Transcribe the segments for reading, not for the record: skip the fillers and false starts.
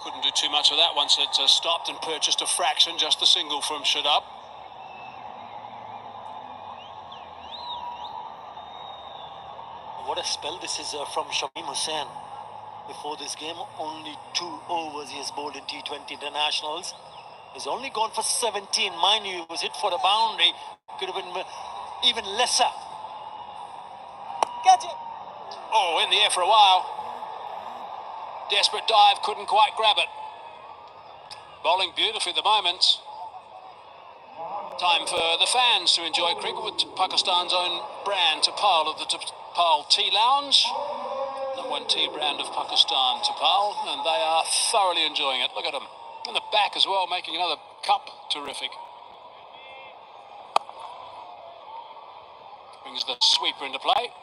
Couldn't do too much of that once it stopped and purchased a fraction, just a single from Shadab. What a spell this is from Shamim Hussain. Before this game, only 2 overs he has bowled in T20 internationals. He's only gone for 17. Mind you, he was hit for a boundary. Could have been even lesser. Catch it! Oh, in the air for a while. Desperate dive, couldn't quite grab it. Bowling beautifully at the moment. Time for the fans to enjoy cricket with Pakistan's own brand, Tapal of the Tapal Tea Lounge. Number 1 tea brand of Pakistan, Tapal, and they are thoroughly enjoying it. Look at them. In the back as well, making another cup. Terrific. Brings the sweeper into play.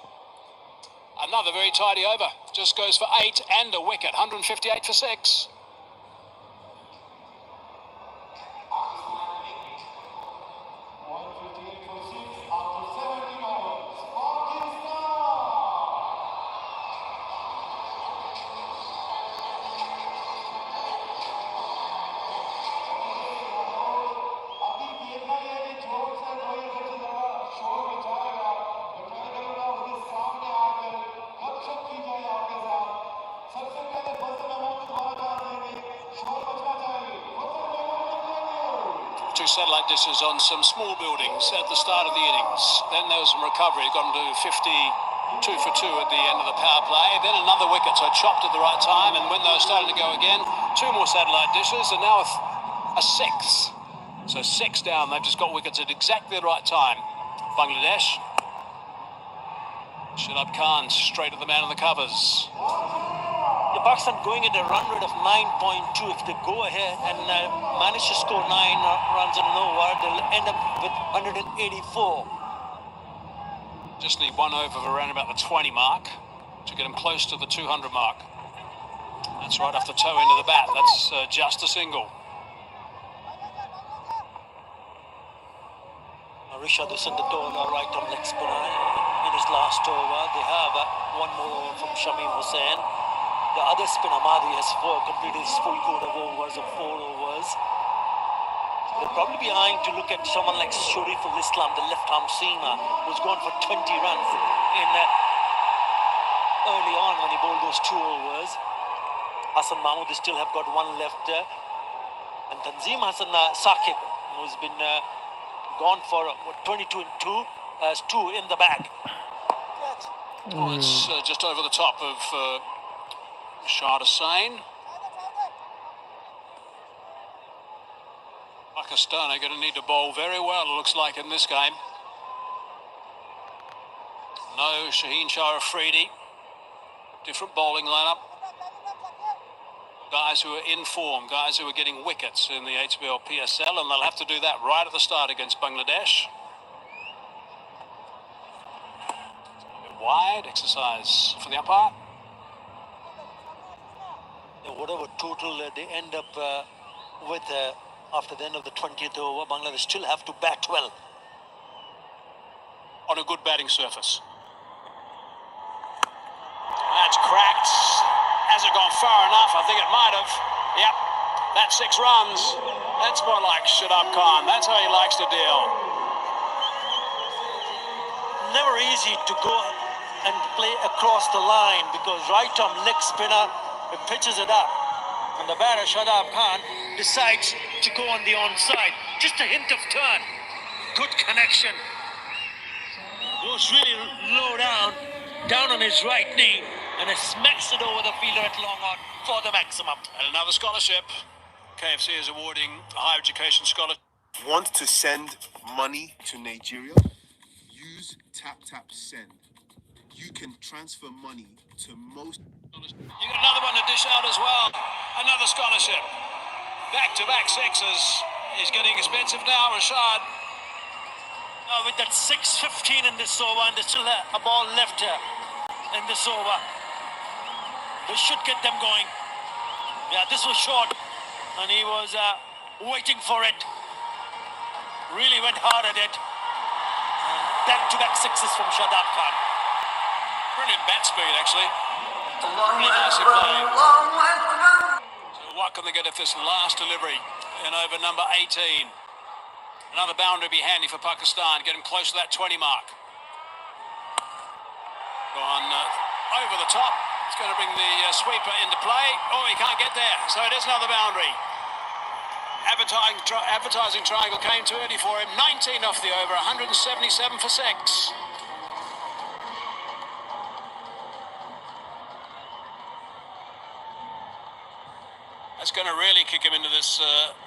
Another very tidy over. Just goes for 8 and a wicket. 158 for 6. Two satellite dishes on some small buildings at the start of the innings. Then there was some recovery. Got them to 52 for 2 at the end of the power play. Then another wicket, so chopped at the right time. And when they were starting to go again, 2 more satellite dishes, and now a 6. So 6 down. They've just got wickets at exactly the right time. Bangladesh. Shadab Khan straight at the man in the covers. Pakistan going at a run rate of 9.2. If they go ahead and manage to score 9 runs in an over, they'll end up with 184. Just need 1 over for around about the 20 mark to get them close to the 200 mark. That's right off the toe end of the bat. That's just a single. Rishad Hussain, right on leg spinner in his last over. They have 1 more over from Shamim Hussain. The other spinner, Madhi, has completed his full quota of overs of 4 overs. They'll probably be eyeing to look at someone like Shariful Islam, the left-arm seamer, who's gone for 20 runs in early on when he bowled those 2 overs. Hassan Mahmood still have got 1 left there. And Tanzim Hassan Saqib, who's been gone for 22 and 2, has 2 in the bag. Oh, it's just over the top of Shah Hussain. Pakistan are going to need to bowl very well, it looks like, in this game. No Shaheen Shah Afridi. Different bowling lineup. Guys who are in form, guys who are getting wickets in the HBL PSL, and they'll have to do that right at the start against Bangladesh. A bit wide, exercise for the umpire. Whatever total they end up with after the end of the 20th over, Bangladesh still have to bat well. On a good batting surface. That's cracked. Hasn't gone far enough. I think it might have. Yep, that's 6 runs. That's more like Shadab Khan. That's how he likes to deal. Never easy to go and play across the line because right-arm leg spinner, it pitches it up. And the batter, Shadab Khan, decides to go on the onside. Just a hint of turn. Good connection. Goes really low down on his right knee, and it smacks it over the fielder at long on for the maximum. And another scholarship. KFC is awarding a higher education scholarship. Want to send money to Nigeria? Use Tap Send. You can transfer money to most. You got another one to dish out as well. Another scholarship. Back-to-back 6s. Is getting expensive now, Rashad. With that 6:15 in this over, and there's still a ball left here in this over. This should get them going. Yeah, this was short, and he was waiting for it. Really went hard at it. Back-to-back 6s from Shadab Khan. Brilliant bat speed, actually. Really nicely played. So What can they get at this last delivery in over number 18? Another boundary would be handy for Pakistan, getting close to that 20 mark. Gone over the top. It's going to bring the sweeper into play. Oh, he can't get there, so it is another boundary. Advertising triangle came too early for him. 19 off the over, 177 for 6. That's going to really kick him into this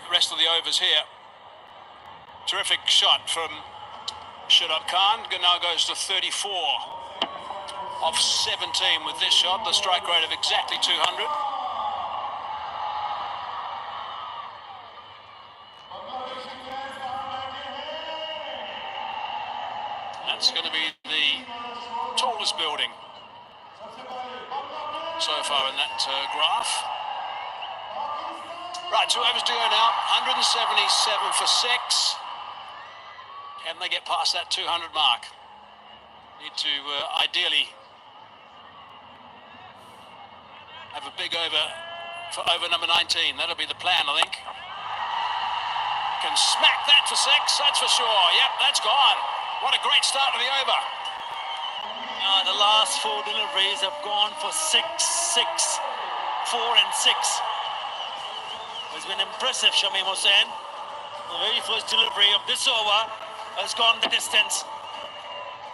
rest of the overs here. Terrific shot from Shadab Khan. Now goes to 34 off 17 with this shot. The strike rate of exactly 200. That's going to be the tallest building so far in that graph. Right, 2 overs to go now. 177 for 6. Can they get past that 200 mark? Need to ideally have a big over for over number 19. That'll be the plan, I think. Can smack that for 6, that's for sure. Yep, that's gone. What a great start to the over. The last 4 deliveries have gone for 6, 6, 4 and 6. It's been impressive, Shamim Hussain. The very first delivery of this over has gone the distance.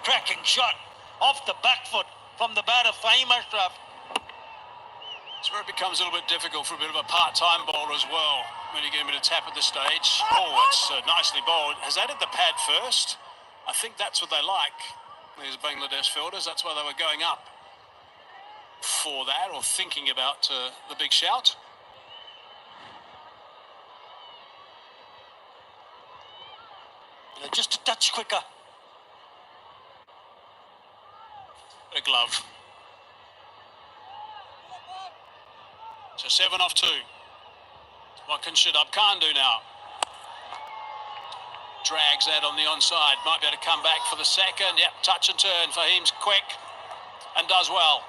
Cracking shot off the back foot from the batter, Fahim Ashraf. It's where it becomes a little bit difficult for a bit of a part-time bowler as well when you get a bit of tap at this stage. Oh, it's nicely bowled. Has added the pad first. I think that's what they like, these Bangladesh fielders. That's why they were going up for that, or thinking about the big shout. Just a touch quicker. A glove. So 7 off 2. What can Shadab Khan do now? Drags that on the onside. Might be able to come back for the second. Yep, touch and turn. Fahim's quick and does well.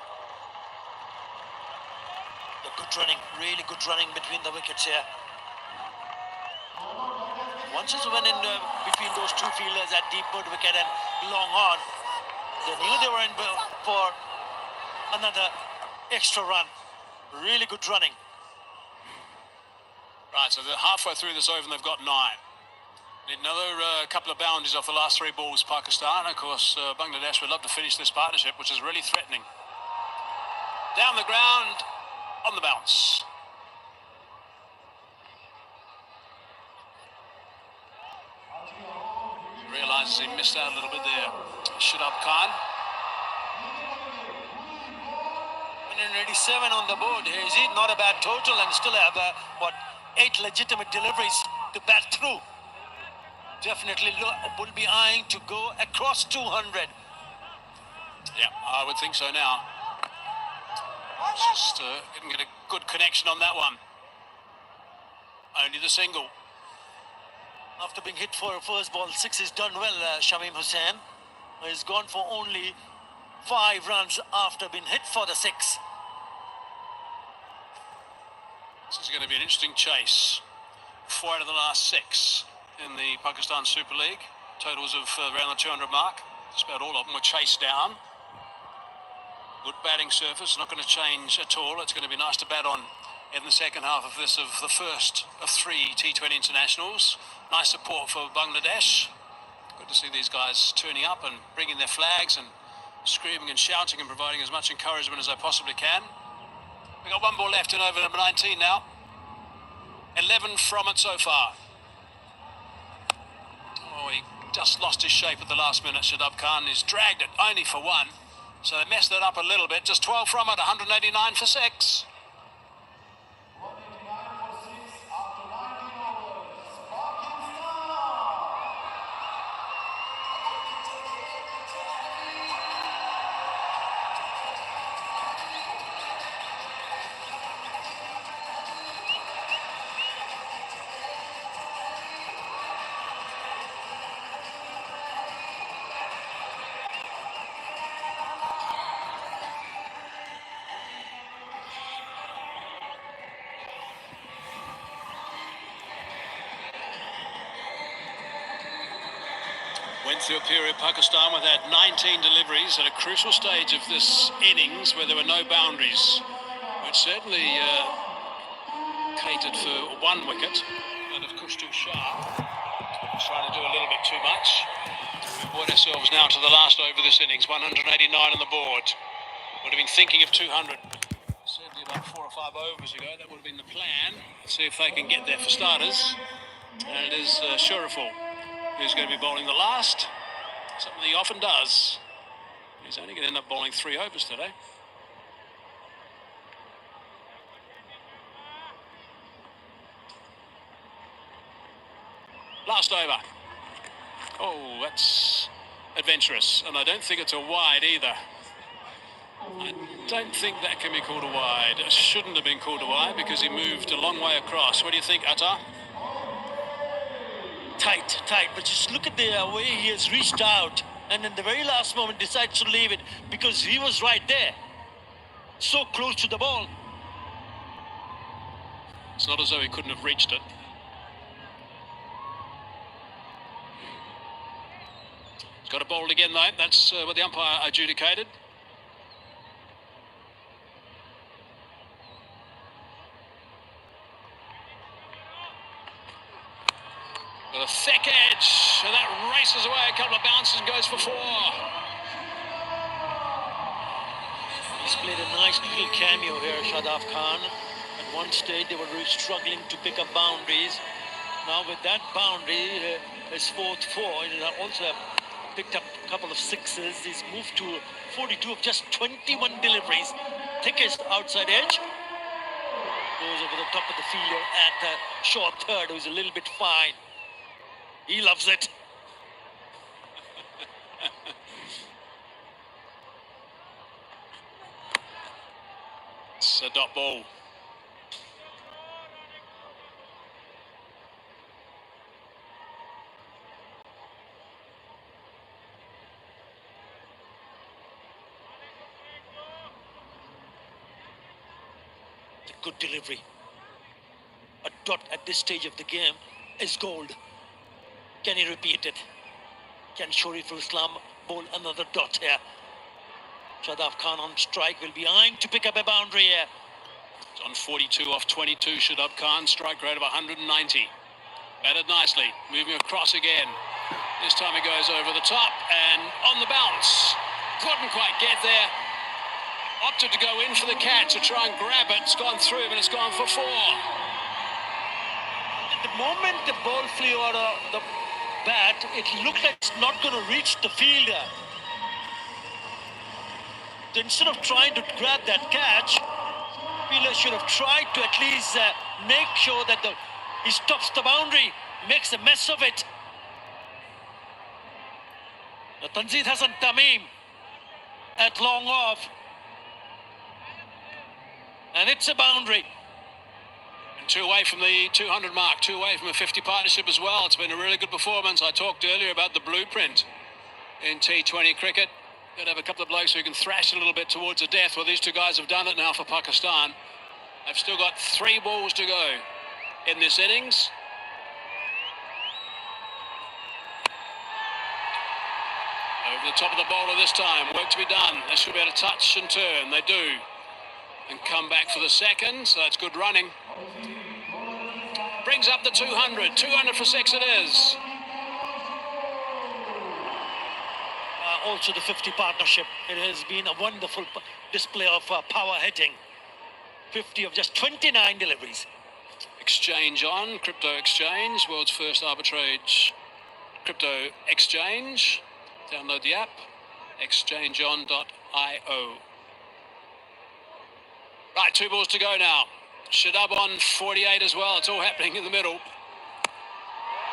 The good running, really good running between the wickets here. Once it went in between those 2 fielders at deep mid wicket and long on, they knew they were in for another extra run. Really good running. Right, so they're halfway through this over and they've got 9. Need another couple of boundaries off the last 3 balls, Pakistan. Of course, Bangladesh would love to finish this partnership, which is really threatening. Down the ground, on the bounce. Realises he missed out a little bit there. Shadab Khan. 187 on the board. Is it not a bad total, and still have 8 legitimate deliveries to bat through? Definitely will be eyeing to go across 200. Yeah, I would think so now. Just didn't get a good connection on that one. Only the single. After being hit for a first ball 6, he's done well, Shamim Hussain. He's gone for only 5 runs after being hit for the 6. This is going to be an interesting chase. 4 out of the last 6 in the Pakistan Super League. Totals of around the 200 mark. Just about all of them were chased down. Good batting surface, not going to change at all. It's going to be nice to bat on in the second half of this, of the first of 3 T20 internationals. Nice support for Bangladesh. Good to see these guys turning up and bringing their flags and screaming and shouting and providing as much encouragement as they possibly can. We've got 1 ball left in over number 19 now. 11 from it so far. Oh, he just lost his shape at the last minute. Shadab Khan has dragged it only for 1. So they messed it up a little bit. Just 12 from it, 189 for 6. Went through a period Pakistan with had 19 deliveries at a crucial stage of this innings where there were no boundaries, which certainly catered for one wicket. And of course, too sharp, trying to do a little bit too much. We've brought ourselves now to the last over this innings, 189 on the board. Would have been thinking of 200. Certainly about 4 or 5 overs ago, that would have been the plan. Let's see if they can get there for starters. And it is Shuriful who's going to be bowling the last. Something he often does. He's only going to end up bowling 3 overs today. Last over. Oh, that's adventurous. And I don't think it's a wide either. I don't think that can be called a wide. It shouldn't have been called a wide because he moved a long way across. What do you think, Attar? Tight, but just look at the way he has reached out and in the very last moment decides to leave it because he was right there, so close to the ball. It's not as though he couldn't have reached it. He's got it bowled again though. That's what the umpire adjudicated. With a thick edge, and that races away a couple of bounces and goes for 4. He's played a nice little cameo here, Shadab Khan. At one stage, they were really struggling to pick up boundaries. Now with that boundary, his 4th 4, he also picked up a couple of 6s. He's moved to 42 of just 21 deliveries. Thickest outside edge. Goes over the top of the fielder at short third, who's a little bit fine. He loves it. It's a dot ball. Good delivery. A dot at this stage of the game is gold. Can he repeat it? Can Shuriful Islam bowl another dot here? Shadab Khan on strike will be eyeing to pick up a boundary here. It's on 42 off 22, Shadab Khan, strike rate of 190. Batted nicely, moving across again. This time he goes over the top and on the bounce. Couldn't quite get there. Opted to go in for the catch to try and grab it. It's gone through, but it's gone for 4. The moment the ball flew out of the bat, it looked like it's not going to reach the fielder. So instead of trying to grab that catch, fielder should have tried to at least make sure that he stops the boundary, makes a mess of it. Now, Tanzid Hassan Tamim at long off. And it's a boundary. And 2 away from the 200 mark, 2 away from a 50 partnership as well. It's been a really good performance. I talked earlier about the blueprint in T20 cricket. Got to have a couple of blokes who can thrash a little bit towards the death. Well, these 2 guys have done it now for Pakistan. They've still got 3 balls to go in this innings. Over the top of the bowler this time. Work to be done. They should be able to touch and turn. They do. And come back for the second. So that's good running. Brings up the 200. 200 for 6 it is. Also the 50 partnership. It has been a wonderful display of power hitting. 50 of just 29 deliveries. Exchange on, crypto exchange, world's first arbitrage crypto exchange. Download the app, exchangeon.io. Right, 2 balls to go now. Shadab on 48 as well. It's all happening in the middle.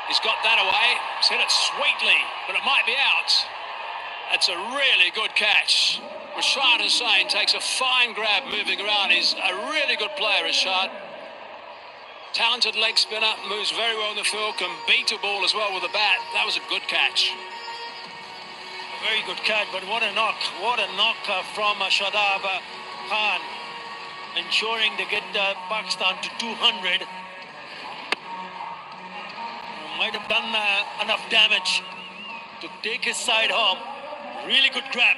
He's got that away. He's hit it sweetly, but it might be out. That's a really good catch. Rashad Hussain takes a fine grab moving around. He's a really good player, Rashad. Talented leg spinner, moves very well in the field, can beat a ball as well with a bat. That was a good catch. Very good catch, but what a knock. What a knock from Shadab Khan. Ensuring they get Pakistan to 200. Might have done enough damage. to take his side home. Really good grab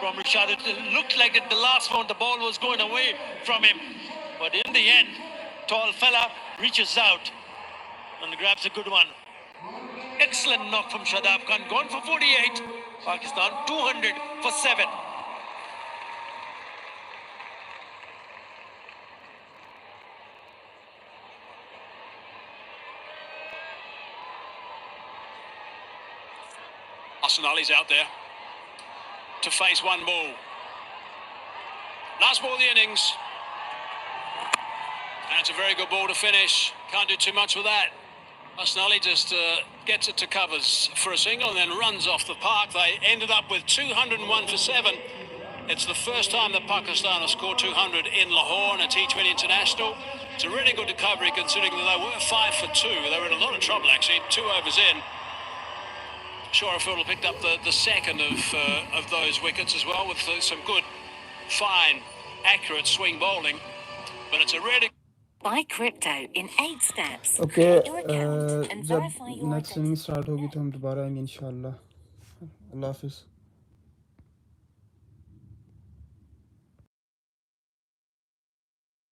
from Rashad. It looked like at the last round the ball was going away from him, but in the end, tall fella reaches out and grabs a good one. Excellent knock from Shadab Khan. Gone for 48. Pakistan 200 for 7. Hassan Ali's out there to face one ball. Last ball of the innings. And it's a very good ball to finish. Can't do too much with that. Hassan Ali just gets it to covers for a single and then runs off the park. They ended up with 201 for 7. It's the first time that Pakistan have scored 200 in Lahore in a T20 international. It's a really good recovery considering that they were 5 for 2. They were in a lot of trouble actually, 2 overs in. Shorefeld picked up the second of those wickets as well with some good, fine, accurate swing bowling. But it's a really... Buy crypto in 8 steps. Okay Create your account and जब verify your next identity. Inning start होगी तो हम दोबारा आएंगे इंशाल्लाह अल्लाह हाफिज़